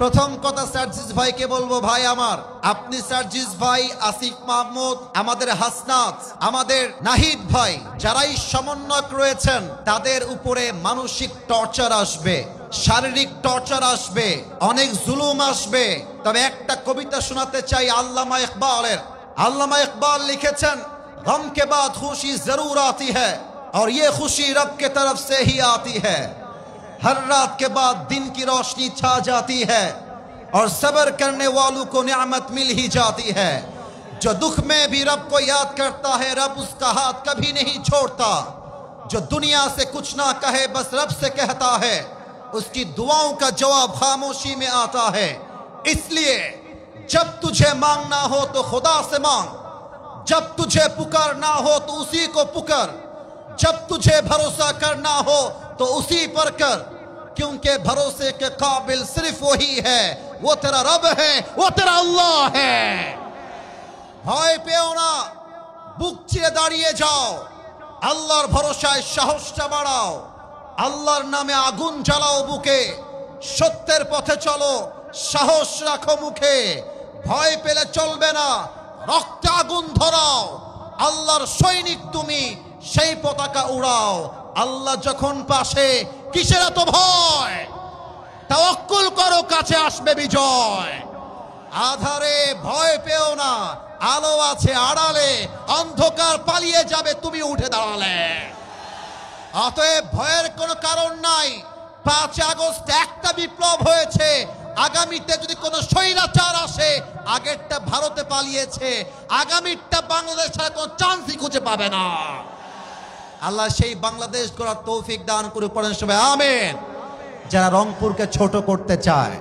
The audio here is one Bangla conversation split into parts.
প্রথম কথা সার্জিস ভাইকে বলবো, ভাই আমার, আপনি সার্জিস ভাই, আসিফ মাহমুদ, আমাদের হাসনাত, আমাদের নাহিদ ভাই, যারাই সমন্বয়ক রয়েছেন তাদের উপরে মানসিক টর্চার আসবে, শারীরিক টর্চার আসবে, অনেক জুলুম আসবে। তবে একটা কবিতা শোনাতে চাই আল্লামা ইকবালের। আল্লামা ইকবাল লিখেছেন, গম কে বাদ খুশি জরুর আती है और ये खुशी रब के तरफ से ही आती है। हर रात के बाद दिन की रोशनी छा जाती है और सब्र करने वालों को नियामत मिल ही जाती है। जो दुख में भी रब को याद करता है, रब उसका हाथ कभी नहीं छोड़ता। जो दुनिया से कुछ ना कहे बस रब से कहता है, उसकी दुआओं का जवाब खामोशी में आता है। इसलिए जब तुझे मांगना हो तो खुदा से मांग, जब तुझे पुकारना हो तो उसी को पुकार, जब तुझे भरोसा करना हो तो उसी पर कर, क्योंकि भरोसे के काबिल सिर्फ वही है, वो तेरा रब है, वो तेरा अल्लाह है। भय पेओ ना, बुक चिरे दाड़िए जाओ, আল্লাহর ভরসায় সাহসটা বাড়াও, আল্লাহর নামে আগুন জ্বালাও বুকে, সত্যের পথে চলো, সাহস রাখো মুখে। ভয় পেলে চলবে না, রক্তে আগুন ধরাও, আল্লাহর সৈনিক তুমি, সেই পতাকা উড়াও। আল্লাহ যখন পাশে, কিসের এত ভয়? তাওয়াক্কুল করো, কাছে আসবে বিজয়। আধারে ভয় পেও না, আলো আছে আড়ালে, অন্ধকার পালিয়ে যাবে তুমি উঠে দাঁড়ালে। অতএব ভয়ের কোনো কারণ নাই। ৫ আগস্ট একটা বিপ্লব হয়েছে, আগামীতে যদি কোনো স্বৈরাচার আসে, আগেরটা ভারতে পালিয়েছে, আগামীটা বাংলাদেশ ছাড়া কোনো চান্সই খুঁজে পাবে না। আল্লাহ সেই বাংলাদেশ গড়ার তৌফিক দান করে, পড়েন সবাই আমিন। যারা রংপুরকে ছোট করতে চায়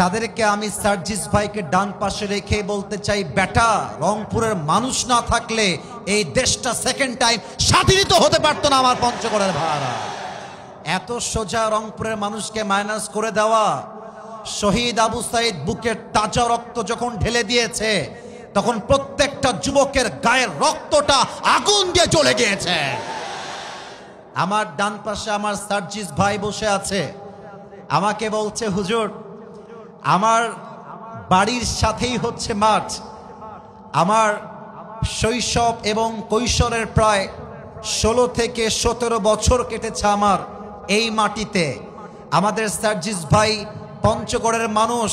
তাদেরকে আমি সার্জিস ভাইকে ডান পাশে রেখে বলতে চাই, বেটা, রংপুরের মানুষ না থাকলে এই দেশটা সেকেন্ড টাইম স্বাধীনিত হতে পারতো না আমার পঞ্চগড়ের ভাড়া। এত সোজা রংপুরের মানুষকে মাইনাস করে দেওয়া। শহীদ আবু সাইদ বুকের তাজা রক্ত যখন ঢেলে দিয়েছে, তখন প্রত্যেকটা যুবকের গায়ের রক্তটা আগুন দিয়ে জ্বলে গিয়েছে। আমার ডান পাশে আমার সার্জিস ভাই বসে আছে, আমাকে বলছে, হুজুর, আমার বাড়ির সাথেই হচ্ছে মাঠ, আমার শৈশব এবং কৈশোরের প্রায় 16 থেকে 17 বছর কেটেছে আমার এই মাটিতে। আমাদের সার্জিস ভাই পঞ্চগড়ের মানুষ,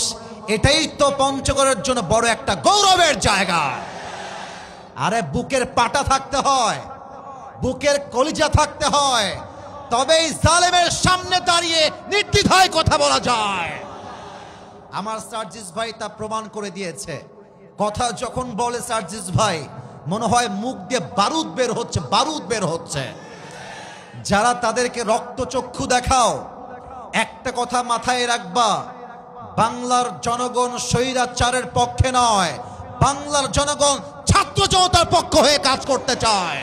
এটাই তো পঞ্চগড়ের জন্য বড় একটা গৌরবের জায়গা। আরে বুকের পাটা থাকতে হয়, বুকের কলিজা থাকতে হয়, তবেই জালেমের সামনে দাঁড়িয়ে নির্দ্বিধায় কথা বলা যায়। আমার সার্জিস ভাই তা প্রমাণ করে দিয়েছে। কথা যখন বলে সার্জিস ভাই, মনে হয় মুখ দিয়ে বারুদ বের হচ্ছে, বারুদ বের হচ্ছে। যারা তাদেরকে রক্তচক্ষু দেখাও, একটা কথা মাথায় রাখবা, বাংলার জনগণ স্বৈরাচারের পক্ষে নয়, বাংলার জনগণ ছাত্র জনতার পক্ষ হয়ে কাজ করতে চায়।